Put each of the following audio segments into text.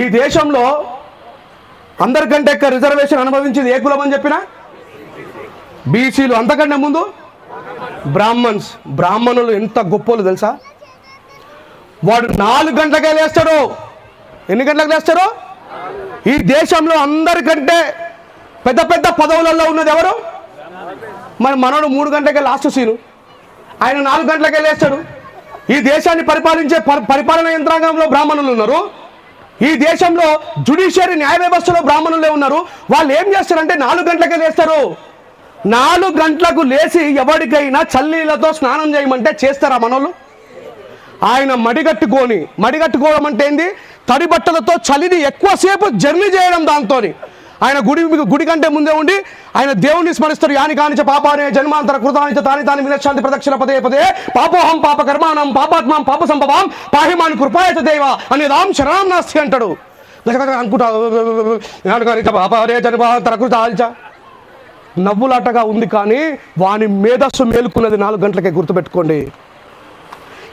ఈ దేశంలో అందరికంటే ఎక్కువ రిజర్వేషన్ అనుభవించింది ఏ కులం అని చెప్పినా బీసీలు. అంతకంటే ముందు బ్రాహ్మణ్స్. బ్రాహ్మణులు ఎంత గొప్పలు తెలుసా? వాడు 4 గంటలకే లేస్తాడు. ఎన్ని గంటలకు లేస్తాడు? ఈ దేశంలో అందరికంటే పెద్ద పెద్ద పదవులలో ఉన్నది ఎవరు? మరి మనోడు 3 గంటలకే లాస్ట్ సీను, ఆయన 4 గంటలకే లేస్తాడు. ఈ దేశాన్ని పరిపాలించే పరిపాలన యంత్రాంగంలో బ్రాహ్మణులు ఉన్నారు. ఈ దేశంలో జ్యుడిషియరీ న్యాయ వ్యవస్థలో బ్రాహ్మణులే ఉన్నారు. వాళ్ళు ఏం చేస్తారంటే 4 గంటలకే లేస్తారు. 4 గంటలకు లేచి ఎవరికైనా చల్లీలతో స్నానం చేయమంటే చేస్తారా మనోళ్ళు? ఆయన మడిగట్టుకోవడం అంటే ఏంది? తడి బట్టలతో చలిని ఎక్కువసేపు జర్నీ చేయడం. దాంతో ఆయన గుడి కంటే ముందే ఉండి ఆయన దేవుణ్ణి స్మరిస్తారు. యాని కానిచ పాపానే జన్మాంతర కృతానిచ తాని వినశాంతి ప్రదక్షిణ పదే పదే పాపోహం పాప కర్మానం పాపాత్మం పాప సంభవాం పాహిమాని కృపాయత దేవ అనేదాం శరణం నాస్తి అంటాడు. అనుకుంటా పాపానే జన్మాంతర కృతానిచ నవ్వులాటగా ఉంది, కానీ వాని మేధస్సు మేలుకున్నది 4 గంటలకే. గుర్తుపెట్టుకోండి.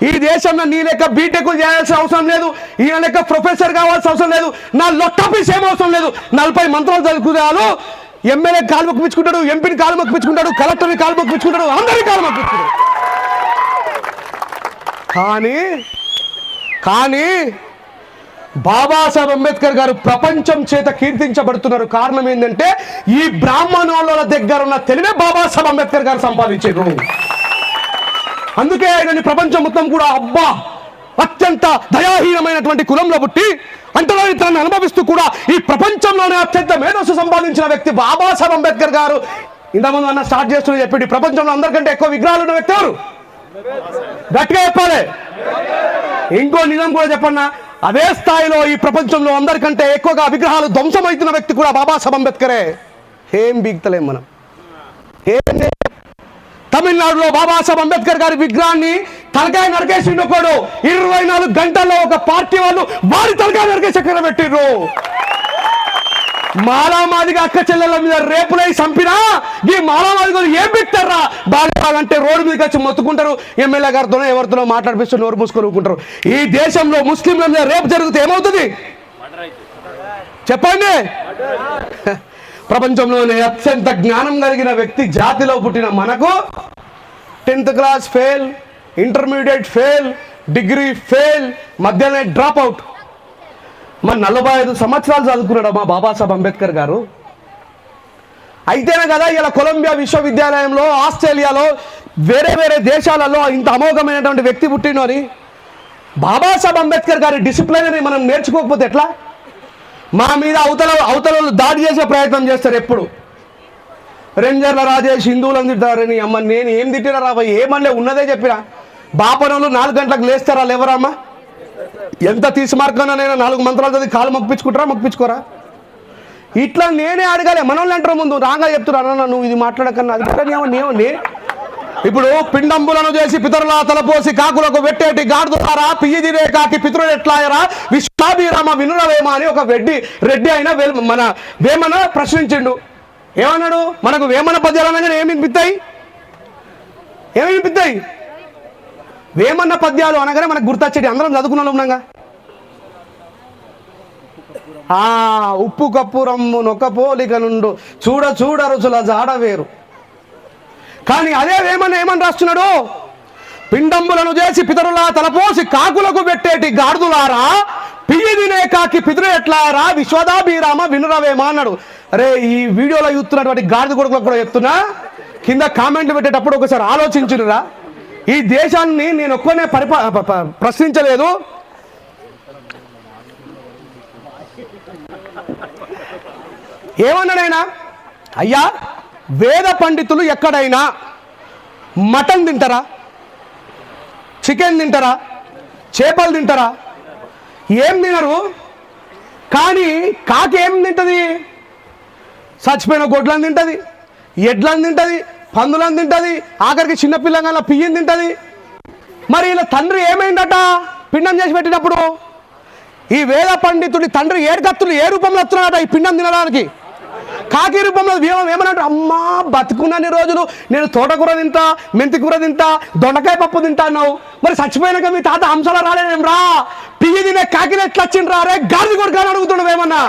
ఈ దేశంలో నీ లెక్క బీటెక్ చేయాల్సిన అవసరం లేదు, ఈయన లెక్క ప్రొఫెసర్ కావాల్సిన అవసరం లేదు, నా లొట్టపీస్ ఏం అవసరం లేదు. 40 మంత్రాలు చదువుకున్నాడు. ఎమ్మెల్యే కాలు మొక్కిపించుకుంటాడు, ఎంపీని కాలు మొక్కిపించుకుంటాడు, కలెక్టర్ని కాలు మొక్కిపించుకుంటాడు, అందరినీ కాలు మొక్కిపించుకుంటాడు. కానీ బాబాసాహెబ్ అంబేద్కర్ గారు ప్రపంచం చేత కీర్తించబడుతున్నారు. కారణం ఏంటంటే ఈ బ్రాహ్మణుల దగ్గర ఉన్న తెలివే బాబాసాహెబ్ అంబేద్కర్ గారు సంపాదించారు. అందుకే ఆయనని ప్రపంచం మొత్తం కూడా అబ్బా అత్యంత దయాహీనమైనటువంటి కులంలో పుట్టి అంటరానితనాన్ని అనుభవిస్తూ కూడా ఈ ప్రపంచంలోనే అత్యంత మేధస్సు సంపాదించిన వ్యక్తి బాబాసాహెబ్ అంబేద్కర్ గారు. ఇంతకుముందు అన్న స్టార్ట్ చేస్తున్న చెప్పి ప్రపంచంలో అందరికంటే ఎక్కువ విగ్రహాలు ఉన్న వ్యక్తి ఎవరు? గట్టిగా చెప్పాలి. ఇంకో నిజం కూడా చెప్పన్నా, అదే స్థాయిలో ఈ ప్రపంచంలో అందరికంటే ఎక్కువగా విగ్రహాలు ధ్వంసమవుతున్న వ్యక్తి కూడా బాబాసాహెబ్ అంబేద్కరే. ఏం బీగుతలేం మనం. తమిళనాడులో బాబాసాహెబ్ అంబేద్కర్ గారి విగ్రహాన్ని తలకాయ నరికేసిండు ఒకడు. 24 గంటల్లో ఒక పార్టీ వాళ్ళు వారి తలకాయ నరికేసి ఎక్కడ పెట్టిర్రు. మాలామాదిగా అక్క చెల్లెల మీద రేపులై చంపినా ఈ మాలామాదిగా ఏం పెట్టారా? బాగా రోడ్డు మీదకి వచ్చి మొత్తుకుంటారు, ఎమ్మెల్యే గారితోనో ఎవరితోనో మాట్లాడిపిస్తూ నోరు మూసుకొని. ఈ దేశంలో ముస్లింల మీద రేపు జరిగితే ఏమవుతుంది చెప్పండి? ప్రపంచంలోనే అత్యంత జ్ఞానం కలిగిన వ్యక్తి జాతిలో పుట్టిన మనకు 10th class fail, intermediate fail, degree fail, మధ్యనే డ్రాప్ అవుట్. మరి 45 సంవత్సరాలు చదువుకున్నాడు మా బాబాసాహెబ్ అంబేద్కర్ గారు. అయితేనే కదా ఇలా కొలంబియా విశ్వవిద్యాలయంలో, ఆస్ట్రేలియాలో, వేరే వేరే దేశాలలో ఇంత అమోఘమైనటువంటి వ్యక్తి పుట్టిండు అని. బాబాసాహెబ్ అంబేద్కర్ గారి డిసిప్లిన్ మనం నేర్చుకోకపోతే ఎట్లా? మా మీద అవతల దాడి చేసే ప్రయత్నం చేస్తారు. ఎప్పుడు రేంజర్ల రాజేష్ హిందువులను తింటారని. అమ్మ నేను ఏం తిట్టినా రాబోయ్, ఏమన్నా ఉన్నదే చెప్పినా. బాపనోళ్ళు 4 గంటలకు లేస్తారా? లేవరమ్మా. ఎంత తీసుమార్కన్నా నేను 4 మంత్రాలు చదివి కాలు మొక్కించుకోరా? ఇట్లా నేనే అడగాలి. మనోళ్ళు అంటారు ముందు రాగా చెప్తున్నా, నువ్వు ఇది మాట్లాడకన్నా అది. ఇప్పుడు పిండంబులను చేసి పితరుల తలపోసి కాకులకు పెట్టేటి గాడుతారా? పియ్యిదిరే కాకి పితరులు ఎట్లాయరా? విశ్వాభిరామ వినురవేమ అని ఒక రెడ్డి అయిన మన వేమన ప్రశ్నించిండు. ఏమన్నాడు? మనకు వేమన పద్యాలు అనగానే ఏమి వినిపిస్తాయి? వేమన్న పద్యాలు అనగానే మనకు గుర్తొచ్చేటి అందరం చదువుకున్న ఉన్నాగా. ఉప్పు కప్పు రమ్ము నొక్క పోలిక నుండు చూడ రుచుల జాడ వేరు. కానీ అదే ఏమని రాస్తున్నాడు? పిండంబులను చేసి పితరుల తలపోసి కాకులకు పెట్టేటి గాడిదలారా, పియ్యి తినే కాకి పితరు ఎట్లారా? విశ్వదాభిరామ వినురవేమ అన్నాడు. అరే ఈ వీడియోలో చూస్తున్నటువంటి గాడిద కొడుకులకు కూడా చెప్తున్నా, కింద కామెంట్లు పెట్టేటప్పుడు ఒకసారి ఆలోచించురా. ఈ దేశాన్ని నేను ఒక్కనే ప్రశ్నించలేదు. ఏమన్నాడైనా? అయ్యా వేద పండితులు ఎక్కడైనా మటన్ తింటారా? చికెన్ తింటారా? చేపలు తింటారా? ఏం తినరు. కానీ కాకి ఏం తింటుంది? చచ్చిపోయిన గొడ్లను తింటుంది, ఎడ్లను తింటుంది, పందులను తింటుంది, ఆఖరికి చిన్నపిల్లగా పియ్యని తింటుంది. మరి ఇలా తండ్రి ఏమైందట పిండం చేసి పెట్టినప్పుడు? ఈ వేద పండితుడి తండ్రి ఏడుకత్తులు ఏ రూపంలో వస్తున్నాడట ఈ పిండం తినడానికి? కాకి రూపంలో ఏమన్నట్టు? అమ్మా బతుకున్నన్ని రోజులు నేను తోటకూర తింటా, మెంతి కూర తింటా, దొండకాయ పప్పు తింటా అన్నావు. మరి చచ్చిపోయినాక మీ తాత హంసలో రాలేదేం రా? పియ్యి తినే కాకిని ఎట్లా వచ్చిండ్రా రే గాడిద కొడుకు అని అడుగుతున్నావు ఏమన్నా?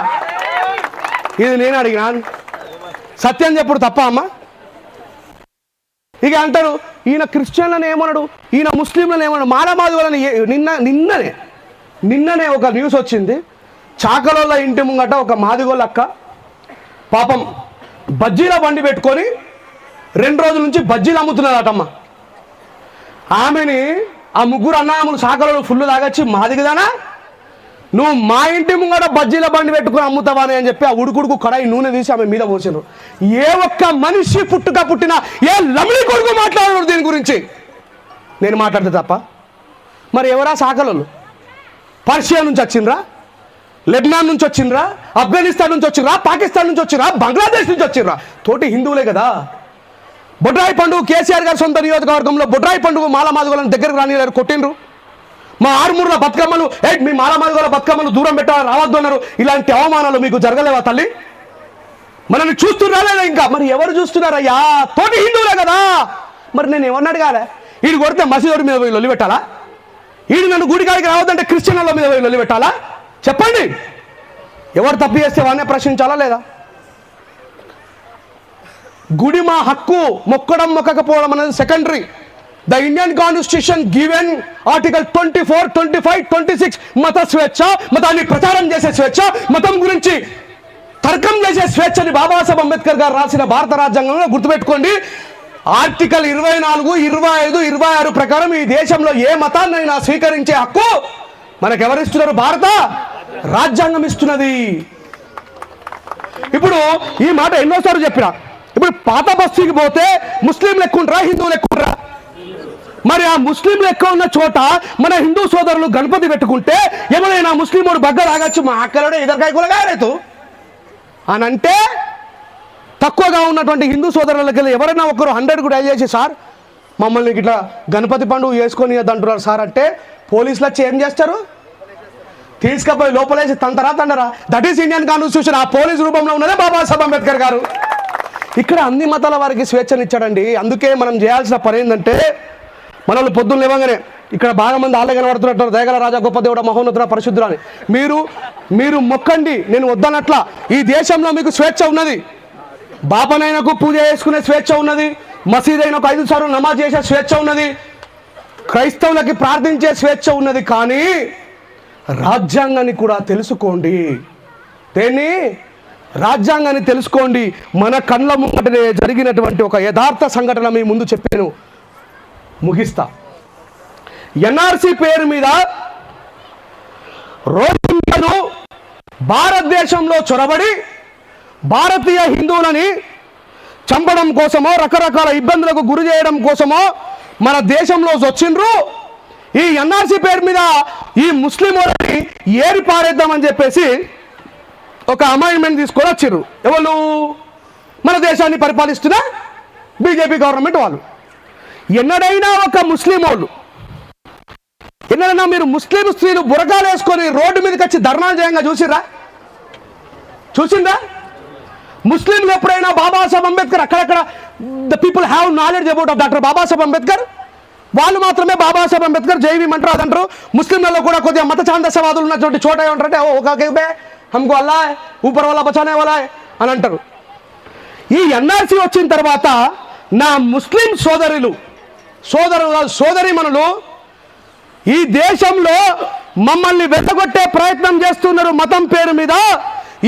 ఇది నేను అడిగినా? సత్యం చెప్పుడు తప్ప అమ్మా? ఇక అంటారు ఈయన క్రిస్టియన్లను ఏమన్నాడు, ఈయన ముస్లింలను ఏమన్నాడు, మాలమాదివులని. నిన్ననే ఒక న్యూస్ వచ్చింది. చాకలోళ్ళ ఇంటి ముంగట ఒక మాదిగోళ్ళ అక్క పాపం బజ్జీల బండి పెట్టుకొని 2 రోజుల నుంచి బజ్జీలు అమ్ముతున్నదటమ్మ. ఆమెని ఆ ముగ్గురు అన్నదమ్ములు చాకలోళ్ళు ఫుల్ తాగొచ్చి, మాదిగదానా నువ్వు మా ఇంటి ముంగట బజ్జీల బండి పెట్టుకుని అమ్ముతావాని అని చెప్పి ఆ ఉడుకుడుకు కడాయి నూనె తీసి ఆమె మీద పోసారు. ఏ ఒక్క మనిషి పుట్టిన ఏ లమిడి కొడుకు మాట్లాడరు దీని గురించి. నేను మాట్లాడితే తప్ప. మరి ఎవరా సాకలోళ్ళు? పర్షియా నుంచి వచ్చిండ్రా, లెబనాన్ నుంచి వచ్చిండ్రా, ఆఫ్ఘనిస్తాన్ నుంచి వచ్చిండ్రా, పాకిస్తాన్ నుంచి వచ్చిండ్రా, బంగ్లాదేశ్ నుంచి వచ్చిండ్రా? తోటి హిందువులే కదా. బొడ్రాయి పండుగ కేసీఆర్ గారి సొంత నియోజకవర్గంలో బొడ్రాయి పండుగ మాలమాదిగోళ్ళని దగ్గరకు రానివారు, కొట్టిండ్రు. మా ఆరుమూరుల బతుకమ్మలు మీ మాలమాదిగోళ్ళ బతుకమ్మలు దూరం పెట్టాలని రావద్దు అన్నారు. ఇలాంటి అవమానాలు మీకు జరగలేవా తల్లి? మనల్ని చూస్తున్నారా లేదా? ఇంకా మరి ఎవరు చూస్తున్నారయ్యా? తోటి హిందువులే కదా. మరి నేను ఎవరిని అడగాలి? ఈడు కొడితే మసీదుడి మీద పోయి లొల్లి పెట్టాలా? ఈడు నన్ను గుడికాడికి రావద్దంటే క్రిస్టియన్ల మీద పోయి లొల్లి పెట్టాలా? చెప్పండి. ఎవరు తప్పు చేస్తే వాడినే ప్రశ్నించాలా లేదా? గుడి మా హక్కు, మొక్కడం మొక్కకపోవడం అనేది secondary. The Indian constitution given article 24, 25, 26 మత స్వేచ్ఛ, మతాన్ని ప్రచారం చేసే స్వేచ్ఛ, మతం గురించి తర్కం చేసే స్వేచ్ఛని బాబాసాహెబ్ అంబేద్కర్ గారు రాసిన భారత రాజ్యాంగంలో గుర్తుపెట్టుకోండి. ఆర్టికల్ 24, 25, 26 ప్రకారం ఈ దేశంలో ఏ మతాన్నైనా స్వీకరించే హక్కు మనకెవరిస్తున్నారు? భారత రాజ్యాంగం ఇస్తున్నది. ఇప్పుడు ఈ మాట ఎన్నోసార్లు చెప్పినా. ఇప్పుడు పాత బస్తీకి పోతే ముస్లింలు ఎక్కువ ఉంటారా, హిందువులు ఎక్కువ ఉంటారా? మరి ఆ ముస్లింలు ఎక్కువ ఉన్న చోట మన హిందూ సోదరులు గణపతి పెట్టుకుంటే ఏమైనా ముస్లిం వాడు బగ్గ రాగచ్చు, మా అక్కడే ఎదురుకాయ కూడా కాలేదు అని అంటే, తక్కువగా ఉన్నటువంటి హిందూ సోదరులకి ఎవరైనా ఒకరు 100 కూడా చేసి సార్ మమ్మల్ని ఇట్లా గణపతి పండుగ చేసుకొని అంటున్నారు సార్ అంటే, పోలీసులు వచ్చి ఏం చేస్తారు? తీసుకపోయి లోపలేసి తండరా. That is Indian constitution. ఆ పోలీసు రూపంలో ఉన్నదే బాబాసాహెబ్ అంబేద్కర్ గారు. ఇక్కడ అన్ని మతాల వారికి స్వేచ్ఛను ఇచ్చాడండి. అందుకే మనం చేయాల్సిన పని ఏంటంటే, మనల్ని పొద్దున్న లేవగానే ఇక్కడ బాగా మంది ఆలయ కనబడుతున్నట్టు దయగల రాజా గొప్ప దేవుడ మహోన్నతుడ పరిశుద్ధుడు అని మీరు మొక్కండి, నేను వద్దనట్ల. ఈ దేశంలో మీకు స్వేచ్ఛ ఉన్నది. బాపనైనకు పూజ చేసుకునే స్వేచ్ఛ ఉన్నది, మసీదైనకు 5 సార్లు నమాజ్ చేసే స్వేచ్ఛ ఉన్నది, క్రైస్తవులకి ప్రార్థించే స్వేచ్ఛ ఉన్నది. కానీ రాజ్యాంగాన్ని కూడా తెలుసుకోండి. దేన్ని? రాజ్యాంగాన్ని తెలుసుకోండి. మన కళ్ళ ముంగటనే జరిగినటువంటి ఒక యథార్థ సంఘటన మీ ముందు చెప్పాను, ముగిస్తా. ఎన్ఆర్సీ పేరు మీద రోహింగ్యాలు భారతదేశంలో చొరబడి భారతీయ హిందువులని చంపడం కోసమో రకరకాల ఇబ్బందులకు గురి చేయడం కోసమో మన దేశంలో వచ్చిండ్రు. ఈ ఎన్ఆర్సీ పేరు మీద ఈ ముస్లిం వాళ్ళని ఏరి పారేద్దామని చెప్పేసి ఒక అమైన్మెంట్ తీసుకొని వచ్చిర్రు. ఎవరు? మన దేశాన్ని పరిపాలిస్తున్న బీజేపీ గవర్నమెంట్ వాళ్ళు. ఎన్నడైనా ఒక ముస్లిం వాళ్ళు, ఎన్నడైనా మీరు ముస్లిం స్త్రీలు బురకాలు వేసుకొని రోడ్డు మీదకి వచ్చి ధర్నాలు చేయంగా చూసిందా? ముస్లింలు ఎప్పుడైనా బాబాసాహెబ్ అంబేద్కర్ అక్కడక్కడ the people have knowledge about of doctor Babasaheb Ambedkar, వాళ్ళు మాత్రమే బాబాసాహెబ్ అంబేద్కర్ జై భీమ్ అంటారు. అదంటారు. ముస్లింలలో కూడా కొద్దిగా మత ఛాందసవాదులు ఉన్నటువంటి చోట ఏమంటారంటే ఓకే హమ్కో అల్లా ఊపర్ వాళ్ళ బచానే వాళ్ళ అని అంటారు. ఈ ఎన్ఆర్సీ వచ్చిన తర్వాత నా ముస్లిం సోదరీమణులు ఈ దేశంలో మమ్మల్ని వెతగొట్టే ప్రయత్నం చేస్తున్నారు. మతం పేరు మీద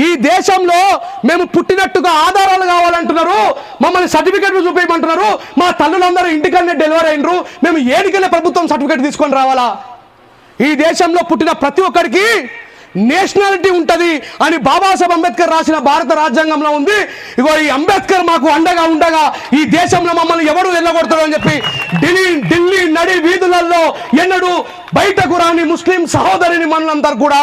ఈ దేశంలో మేము పుట్టినట్టుగా ఆధారాలు కావాలంటున్నారు, మమ్మల్ని సర్టిఫికెట్లు చూపించమంటున్నారు. మా తల్లులందరూ ఇంటికన్నా డెలివరీ అయినరు, మేము ఏడికెళ్ళే ప్రభుత్వం సర్టిఫికెట్ తీసుకొని రావాలా? ఈ దేశంలో పుట్టిన ప్రతి ఒక్కరికి నేషనాలిటీ ఉంటుంది అని బాబాసాహెబ్ అంబేద్కర్ రాసిన భారత రాజ్యాంగంలో ఉంది. ఇగో ఈ అంబేద్కర్ మాకు అండగా ఉండగా ఈ దేశంలో మమ్మల్ని ఎవరు వెళ్ళగొడతారు అని చెప్పి ఢిల్లీ నడి వీధులలో ఎన్నడూ బయటకు రాని ముస్లిం సహోదరిని మనందరూ కూడా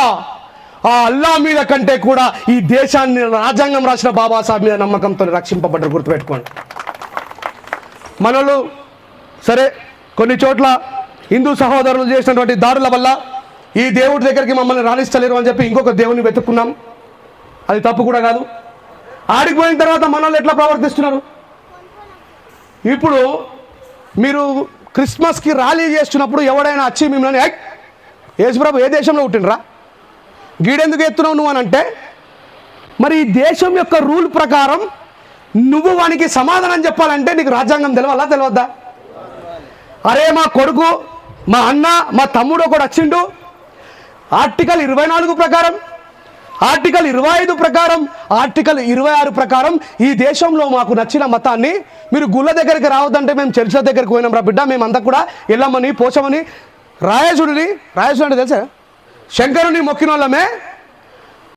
ఆ అల్లా మీద కంటే కూడా ఈ దేశాన్ని రాజ్యాంగం రాసిన బాబాసాహెబ్ మీద నమ్మకంతో రక్షింపబడ్డారు. గుర్తుపెట్టుకోండి. మనలు సరే కొన్ని చోట్ల హిందూ సహోదరులు చేసినటువంటి దాడుల వల్ల ఈ దేవుడి దగ్గరికి మమ్మల్ని రాణిస్తలేరు అని చెప్పి ఇంకొక దేవుని వెతుక్కున్నాం. అది తప్పు కూడా కాదు. ఆడిపోయిన తర్వాత మనల్ని ఎట్లా ప్రవర్తిస్తున్నారు? ఇప్పుడు మీరు క్రిస్మస్కి ర్యాలీ చేస్తున్నప్పుడు ఎవడైనా వచ్చి మిమ్మల్ని యేసుప్రభు ఏ దేశంలో పుట్టినరా? గీడెందుకు ఎత్తున్నావు నువ్వు అని అంటే, మరి ఈ దేశం యొక్క రూల్ ప్రకారం నువ్వు వానికి సమాధానం చెప్పాలంటే నీకు రాజ్యాంగం తెలియవద్దా? అరే మా కొడుకు, మా అన్న, మా తమ్ముడు ఒకడు వచ్చిండు, ఆర్టికల్ 24 ప్రకారం, ఆర్టికల్ 25 ప్రకారం, ఆర్టికల్ 26 ప్రకారం ఈ దేశంలో మాకు నచ్చిన మతాన్ని మీరు గుళ్ళ దగ్గరికి రావద్దంటే మేము చర్చిల దగ్గరికి పోయినాం రా బిడ్డ, మేమంతా కూడా ఎల్లమ్మని పోచమని రాయసుడు అంటే తెలుసా, శంకరుని మొక్కిన వాళ్ళమే